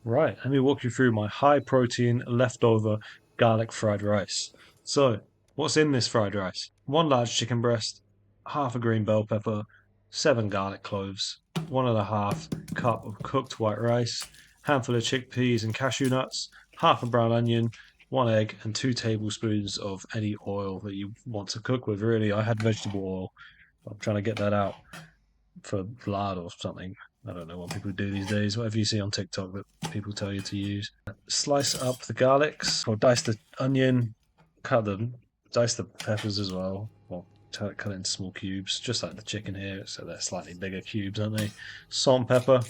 Right, let me walk you through my high protein leftover garlic fried rice. So, what's in this fried rice? One large chicken breast, half a green bell pepper, seven garlic cloves, 1.5 cup of cooked white rice, handful of chickpeas and cashew nuts, half a brown onion, one egg, and 2 tablespoons of any oil that you want to cook with. Really, I had vegetable oil. I'm trying to get that out for lard or something. I don't know what people do these days. Whatever you see on TikTok that people tell you to use. Slice up the garlics, or dice the onion, cut them, dice the peppers as well. Well, cut it into small cubes, just like the chicken here. So they're slightly bigger cubes, aren't they? Salt and pepper.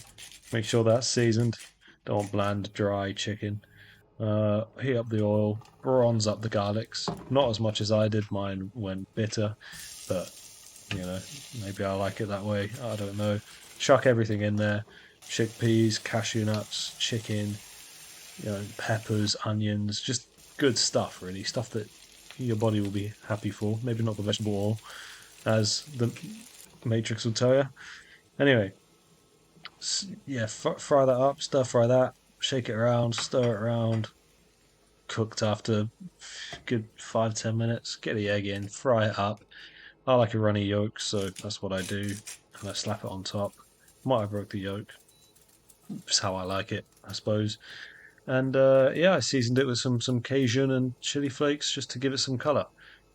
Make sure that's seasoned. Don't want bland, dry chicken. Heat up the oil, bronze up the garlics. Not as much as I did. Mine went bitter, but you know, maybe I like it that way. I don't know. Chuck everything in there: chickpeas, cashew nuts, chicken, peppers, onions, just good stuff, really. Stuff that your body will be happy for. Maybe not the vegetable oil, as the Matrix will tell you. Anyway, yeah, fry that up, stir fry that, shake it around, stir it around. Cooked after good 5-10 minutes. Get the egg in, fry it up. I like a runny yolk, so that's what I do, and I slap it on top. Might have broke the yolk. Just how I like it, I suppose. And yeah, I seasoned it with some Cajun and chili flakes just to give it some color.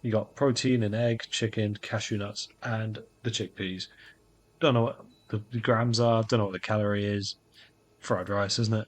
You got protein and egg, chicken, cashew nuts, and the chickpeas. Don't know what the grams are. Don't know what the calorie is. Fried rice, isn't it?